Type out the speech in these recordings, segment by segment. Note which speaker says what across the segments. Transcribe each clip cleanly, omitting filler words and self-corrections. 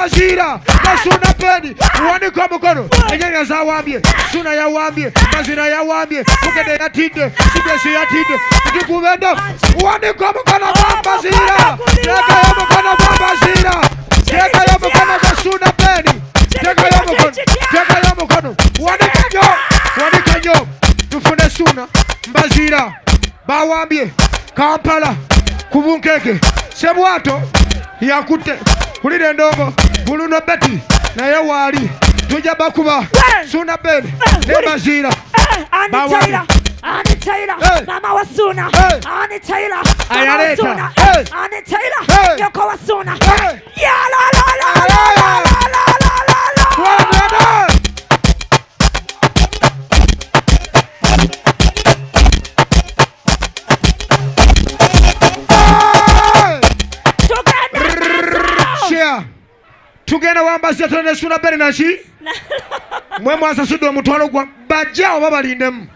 Speaker 1: Mbaziira na Ssuuna Peni wanika mukono enyanya zawambye Ssuuna yawambye Mbaziira yawambye Mugende yatidde Sigesi yatidde tikubenda wanika mukono gwa Mbaziira tekayo mukono gwa Mbaziira tekayo mukono gwa Ssuuna Peni tekayo mukono wanika nyo tufune Ssuuna Mbaziira bawambye Kampala kubunkeke Sebwato yakutte kulire ndongo buluno beti naye wali tujja bakuba Ssuuna Peni ne Mbaziira
Speaker 2: Ani Taylor, mama wa Ssuuna. Ani Taylor, mama wa Ssuuna. Ani Taylor, yoko wa Ssuuna. Ya la la la la la la la la.
Speaker 1: Tugenda wambasia tone Ssuuna Peni nachi mwe mwasasudde omutwalo gwa bajja oba balindemu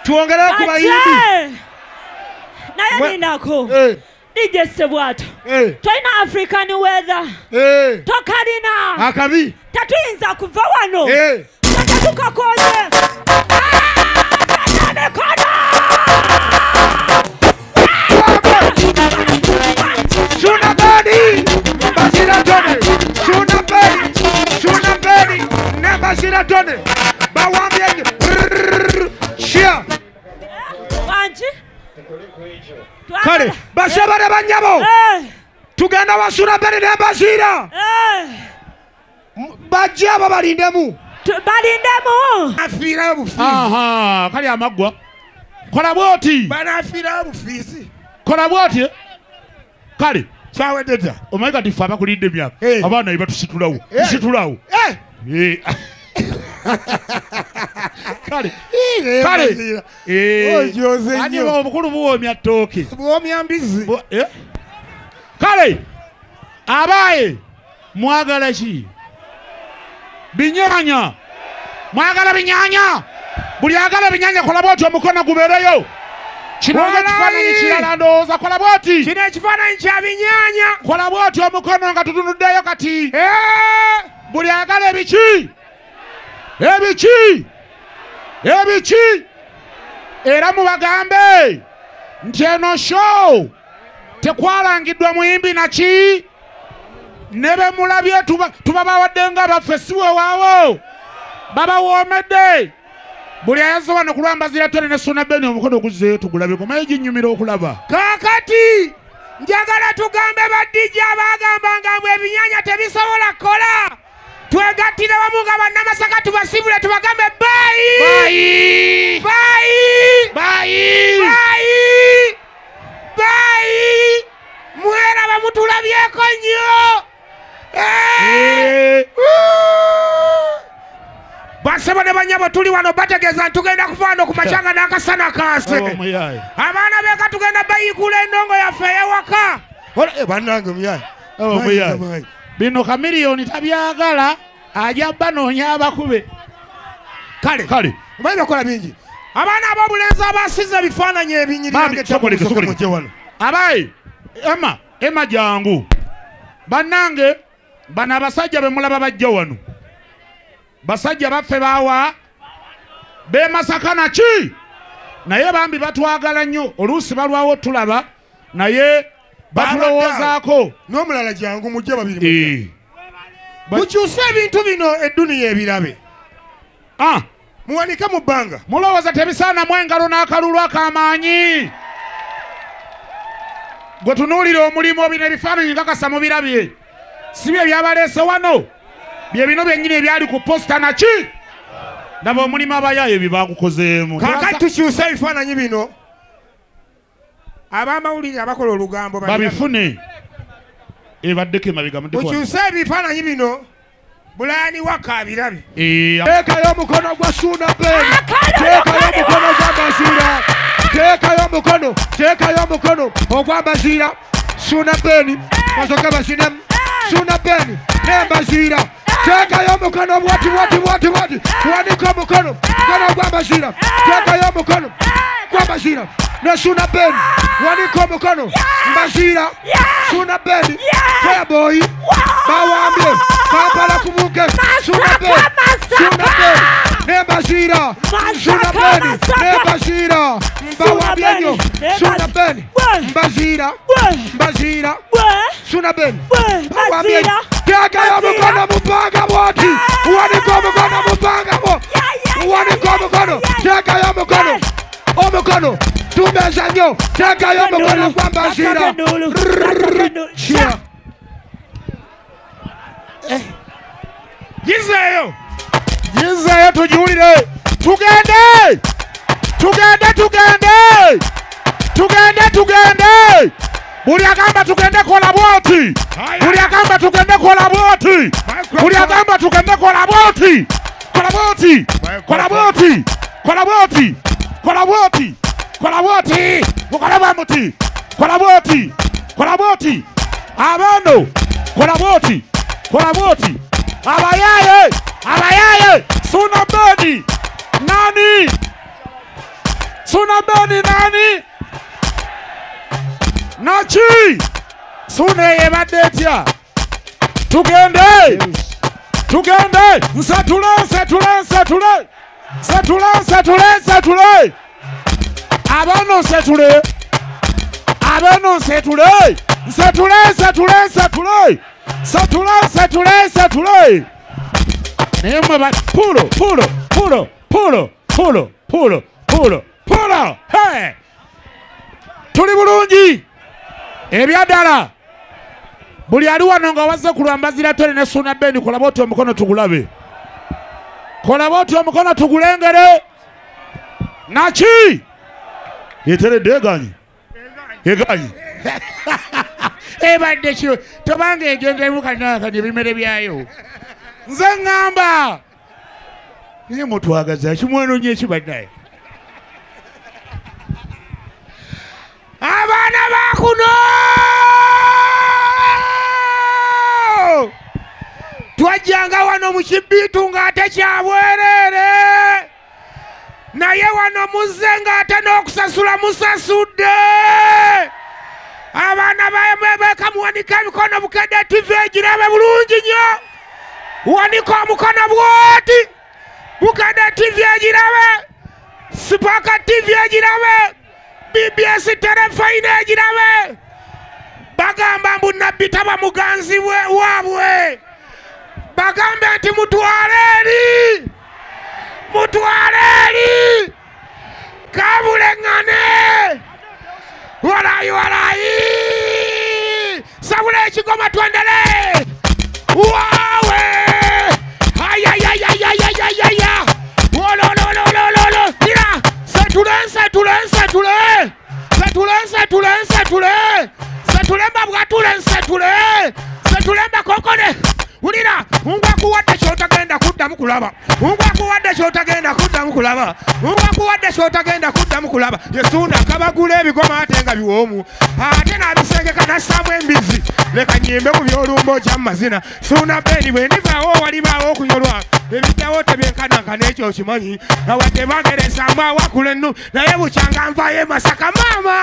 Speaker 1: tuongere ku bayimbi
Speaker 2: naye ninako DJ Sebwato toina African weather tokalina
Speaker 1: akabi
Speaker 2: tatuyinza kuva wano tukakonye
Speaker 1: Ssuuna Peni Mbaziira Tonny Ssuuna Peni ne Mbaziira Tonny bawambye shia
Speaker 2: wanji
Speaker 1: kale basabale banyabo tugenda wa Ssuuna Peni ne Mbaziira bajja babalindemu
Speaker 2: afira
Speaker 1: bufizi
Speaker 3: aha kali amagwa kola bwoti
Speaker 1: bana afira bufizi
Speaker 3: kola bwoti kale
Speaker 1: sawe deda
Speaker 3: omaiga tifa bakulinde myaka abana ibatusitulawo tusitulawo kale
Speaker 1: ojoze
Speaker 3: ani omukulu buwomya ttooke
Speaker 1: buwomya mbizi
Speaker 3: kale abaye mwagala ki binyanya mwagala binyanya buli agala binyanya kola bwoti omukono gubereyo kino ekifaananyi kirala ndowooza kola bwoti
Speaker 1: kino ekifaananyi kya binyanya
Speaker 3: kola bwoti omukono nga tutunuddeyo kati buli agala ebiki era mubagambe nti eno show tekwalangiddwa muyimbi naki ne be mulabye tubabawadde nga baffe siwe waawo babawoomedde buli ayaza wano kulwa Mbaziira Tonny ne Ssuuna Peni omukono oguzzeeyo tugulabeko maye ginnyumira okulaba
Speaker 1: kaakati njagala tugambe badijja abaagambanga mbwe ebinyanya tebisobola kola twegattire wamu nga bannamasaka tubasibule tubagambe bayi mweraba mutulabyeko nnyo basebo ne banyabo tuli wano bategeeza ntugenda kuvaano ku macanga n'akasana kaase abaana beeka tugenda bayikula endongo yaffe ey'ewaka bannange muyayi
Speaker 3: bino kamiliyoni tabyagala ajja banoonya abakube
Speaker 1: kale omanyi bakola bingi abaana ab'obulenzi abasiza ebifaananyi ebinyirirangejje wano
Speaker 3: abayi ema jangu bannange bano abasajja be mulaba bajja wano basajja baffe baawa Abe'Masaka naki naye bambi batwagala nnyo oluusi balwawo tulaba naye batulowoozaako
Speaker 1: n'omulala jangu mujje babiri mukyuse ebintu bino edduniya ebirabe muwanike mu bbanga
Speaker 3: mulowooza tebisaanamu engalo n'akalulu ak'amaanyi gwe tunuulira omulimu bino ebifaananyi nkakasa mu birabye si bye byabaleese wano bye bino byennyini ebyali ku posita naki ndaba omulimu abayaayo bye bagukozeemu
Speaker 1: kakati tukyuse ebifaananyi bino ab'amawulire abakola olugambo
Speaker 3: babifune ebaddeko emabega
Speaker 1: mukyuse ebifaananyi bino Bulani waka abirabe
Speaker 2: teekayo omukono gwa Ssuuna Peni teekayo omukono gwa Mbaziira teekayo omukono ogwa Mbaziira Ssuuna Peni basoke basinemu Ssuuna Peni ne Mbaziira teekayo omukono bwati kuwanika omukono gwa Mbaziira teekayo omukono gwa Mbaziira ne Ssuuna Peni wanika omukono Mbaziira Ssuuna Peni Fireboy bawambye Kampala kubuke Ssuuna Beni ne Mbaziira Ssuuna Beni ne Mbaziira bawambye nnyo Ssuuna Beni Mbaziira Ssuuna Beni bawambye tekayo omukono mupanga bwoti uwanika omukono mupanga bwo uwanika omukono tekayo omukono tumeza nnyo tekayo omukono gwa Mbaziira
Speaker 3: Gizeyo tujiwulire tugende buli agamba tugende kola bwoti buli agamba tugende kola bwoti buli agamba tugende kola bwoti mukolaba muti kola bwoti abano kola bwoti abayaye Ssuuna Beni nani nachi Ssuuna yebadde etya tugende nsatule abano nsatule naye mwe ba pulo hey tuli bulungi ebyaddala buli ali wano nga wazze ku Mbaziira Tonny ne Ssuuna Beni kola bwoti omukono tugulabe kola bwoti omukono tugulengere naki yeteredde eganyi ebadde kyo tobanga egendemu kanakani ebimere byayo nze ngamba naye mutwagaza kimwenonye ekibaddayo abaana bakuno twajjanga wano mu kibiitu ng'ate kyabwerere naye wano muzze ng'ate n'okusasula musasudde abaana beka muwanika emikono Bukedde TV egirabe bulungi nnyo wanika omukono bwoti Bukedde TV egirabe Sipaka TV egirabe BBS telefone egirabe bagamba mbu nabbi taba muganzi waabwe bagambe nti mutwale eri kabulengane walayi sabule ekigoma twendele wawe ayayayayayayaya wololololololo ira setule mbabwatule setule mbakokone ulira mungu akuwadde kyotagenda kuddamu kulaba Ssuuna kabagula ebigoma ate nga biwoomu ate n'abisengeka nassaamu embizi leka nyimbe ku byolumbo kya mazina Ssuuna Beni bwe ndivaawo walibaawo okunyolwa ebiddawo tebyenkanankana ekyo okimanyi awadde bageresa mbawakula ennu naye bukyanga nvaayo Masaka maama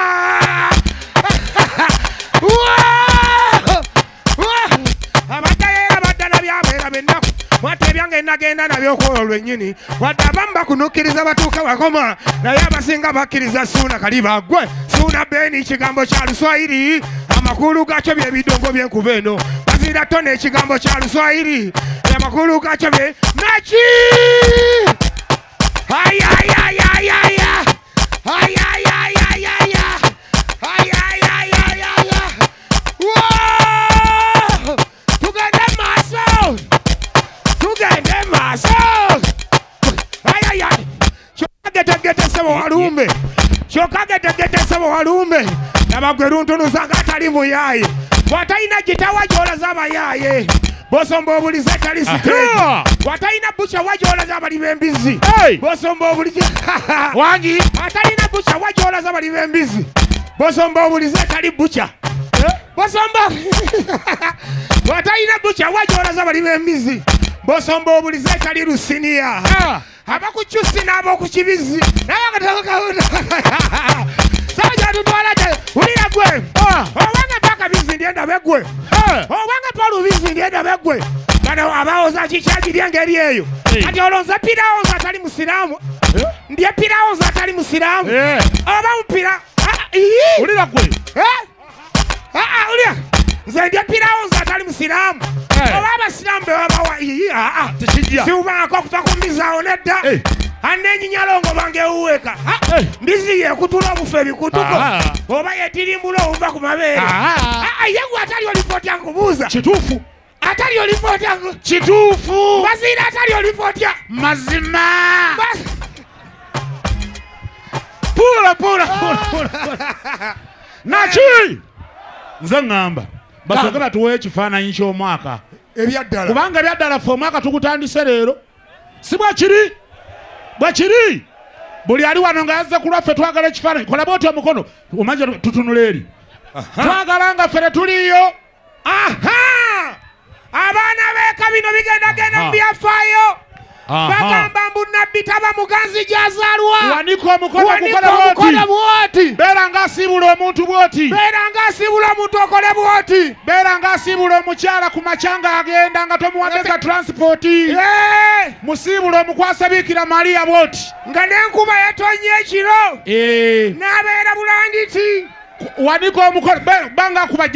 Speaker 3: abaddala byabeera bennaku mwate ebyange nagenda nabyo okwola olwennyini wadde abamu bakunukkiriza batuuka wakoma naye abasinga bakkiriza Ssuuna kali baggwe Ssuuna Beni kigambo kya Luswayiri amakulu gakyo bye bidongo byenkuba eno Mbaziira Tonny ekigambo kya Luswayiri amakulu gakyo bye naki Chokagete sebo walumbe nabagweru ntunuza ngatali muyaye watayina gita wajola abayaye bosombo obulize tali stage watayina bucha wajola zabali bembizi bosombo obulize wangi watayina bucha wajola zabali bembizi bosombo obulize tali bucha bosombo watayina bucha wajola zabali bembizi bosombo obulize tali Lusinia abakuchusi nabo kuchibizi naye saja tutwala ulira gwe owanga paka bizi
Speaker 2: ndienda begwe obanga Paul Bizi ndienda begwe bano abaoza kikyagiri engeri eyo kati olonza piraoza atali musiramu ndiye piraoza atali musiramu oba mupira
Speaker 3: ulira gwe
Speaker 2: ulira nze ndiye piraoza atali musiramu oba abasiramu bewabawa siubako okufa kumbizaawo nedda anenyinyalongo bange uweka mbizi yekutula obufe bikutuko oba yetirimbula ouva ku mabeere yengu atali olipoti yankubuuza
Speaker 3: kituufu
Speaker 2: atali olipoti yangu
Speaker 3: kituufu
Speaker 2: Mbaziira atali olipoti ya
Speaker 3: mazima pula naki nze ngamba basogera tuwe ekifaananyi ky'omwaka
Speaker 2: ebyaddala
Speaker 3: kubanga ebyaddala ffe omwaka tugutandise leero si bwekiri buli ali wano nga yazze kulwaffe twagala ekifaananyi kola bwoti omukono omaje tutunula eri twagala nga ffe tetuliyo
Speaker 2: abaana beeka bino bigendagenda mu byafaayo bagamba mbu nabbi taba muganzi gyazaalwa
Speaker 3: wanika omukono
Speaker 2: bwoti
Speaker 3: beera ng'asiibula omuntu bwoti
Speaker 2: beera ng'asiibula omuntu okole bwoti
Speaker 3: beera ng'asiibula omukyala ku makyanga agenda nga tomuwageza transporti musiibula omukwasa biikira Mariya bwoti
Speaker 2: nga n'enkuba yatonye ekiro n'abeera bulangiti
Speaker 3: wanika omukono banga akuba